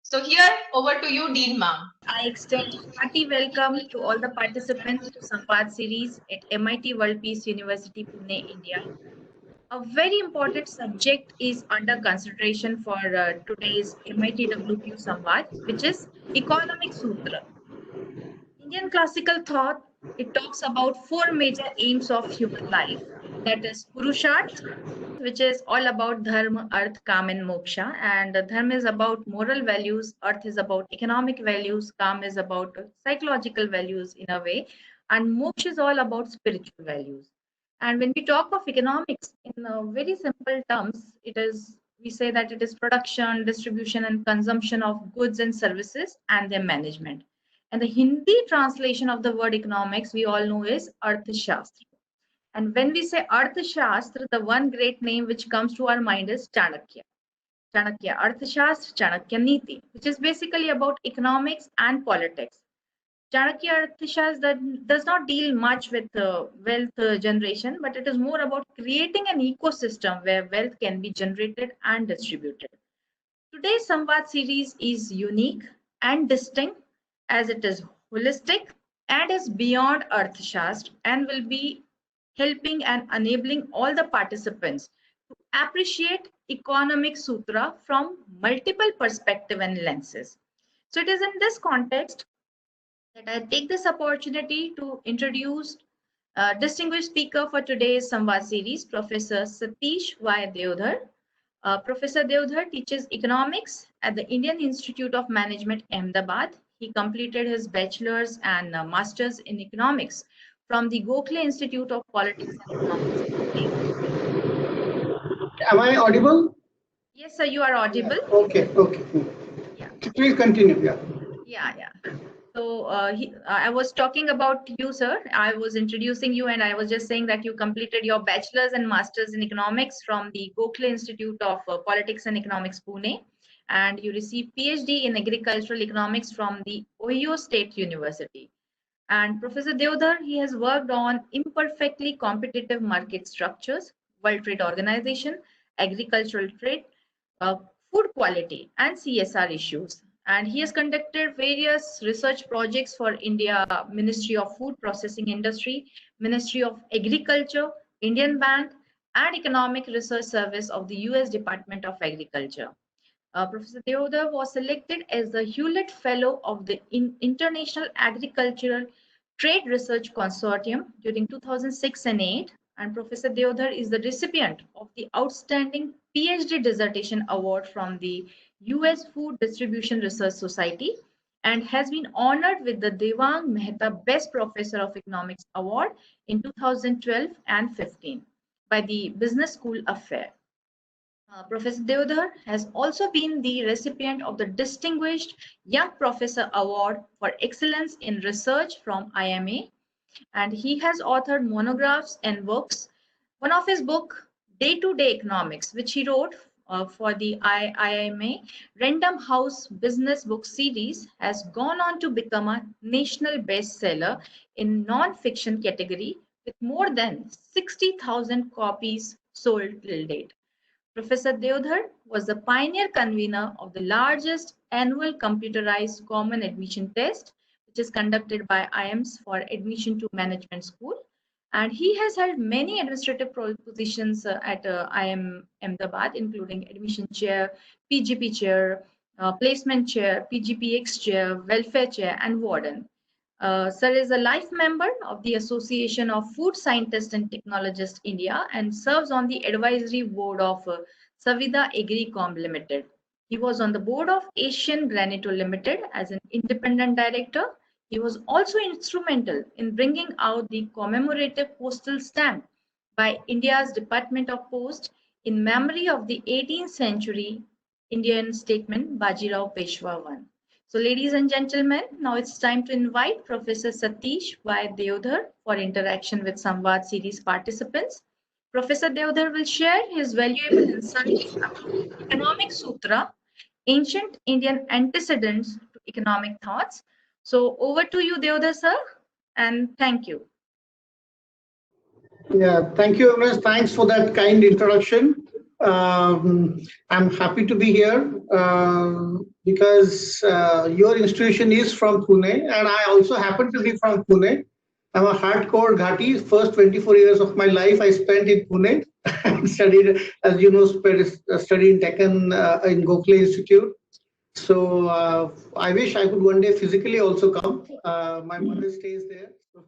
So here, over to you, Dean Ma'am. I extend hearty welcome to all the participants to Samvad series at MIT World Peace University, Pune, India. A very important subject is under consideration for today's MIT WQ Samvad, which is Economic Sutra. Indian classical thought, it talks about four major aims of human life. That is Purusharth, which is all about dharma, earth, kam, and moksha. And dharma is about moral values, earth is about economic values, kam is about psychological values in a way, and moksha is all about spiritual values. And when we talk of economics in very simple terms, it is we say that it is production, distribution, and consumption of goods and services and their management. And the Hindi translation of the word economics we all know is Arthashastra. And when we say Arthashastra, the one great name which comes to our mind is Chanakya. Chanakya Arthashastra, Chanakya Niti, which is basically about economics and politics. Chanakya Arthashastra does not deal much with wealth generation, but it is more about creating an ecosystem where wealth can be generated and distributed. Today's Samvad series is unique and distinct as it is holistic and is beyond Arthashastra and will be helping and enabling all the participants to appreciate economic sutra from multiple perspectives and lenses. So it is in this context that I take this opportunity to introduce distinguished speaker for today's Samvad series, Professor Satish Y. Deodhar. Professor Deodhar teaches economics at the Indian Institute of Management, Ahmedabad. He completed his bachelor's and master's in economics from the Gokhale Institute of Politics and Economics. Am I audible? Yes, sir, you are audible. Okay, okay. Yeah. Please continue. Yeah. Yeah. So I was talking about you, sir. I was introducing you, and I was just saying that you completed your bachelor's and master's in economics from the Gokhale Institute of Politics and Economics, Pune, and you received PhD in agricultural economics from the Ohio State University. And Professor Deodhar, he has worked on imperfectly competitive market structures, World Trade Organization, agricultural trade, uh, food quality, and CSR issues. And he has conducted various research projects for India Ministry of Food Processing Industry, Ministry of Agriculture, Indian Bank, and Economic Research Service of the US Department of Agriculture. Professor Deodhar was selected as the Hewlett Fellow of the International Agricultural Trade Research Consortium during 2006 and 8, and Professor Deodhar is the recipient of the Outstanding PhD Dissertation Award from the US Food Distribution Research Society and has been honored with the Devang Mehta Best Professor of Economics Award in 2012 and 15 by the Business School of Fair. Professor Deodhar has also been the recipient of the Distinguished Young Professor Award for Excellence in Research from IMA, and he has authored monographs and books. One of his book, Day-to-Day Economics, which he wrote for the IMA Random House Business Book Series, has gone on to become a national bestseller in non-fiction category with more than 60,000 copies sold till date. Professor Deodhar was the pioneer convener of the largest annual computerized common admission test, which is conducted by IIMS for admission to management school. And he has held many administrative positions at IIM Ahmedabad, including admission chair, PGP chair, placement chair, PGPX chair, welfare chair, and warden. Sir is a life member of the Association of Food Scientists and Technologists India and serves on the advisory board of Savida Agricom Limited. He was on the board of Asian Granito Limited as an independent director. He was also instrumental in bringing out the commemorative postal stamp by India's Department of Post in memory of the 18th century Indian statesman Bajirao Peshwa I. So, ladies and gentlemen, now it's time to invite Professor Satish Y. Deodhar for interaction with Samvad series participants. Professor Deodhar will share his valuable insights about Economic Sutra, ancient Indian antecedents to economic thoughts. So, over to you, Deodhar sir, and thank you. Yeah, thank you, Agnes. Thanks for that kind introduction. I'm happy to be here. because your institution is from Pune, and I also happen to be from Pune. I'm a hardcore Ghati. First 24 years of my life I spent in Pune and studied, as you know, studied in Deccan in Gokhale Institute. So I wish I could one day physically also come. My mother stays there. So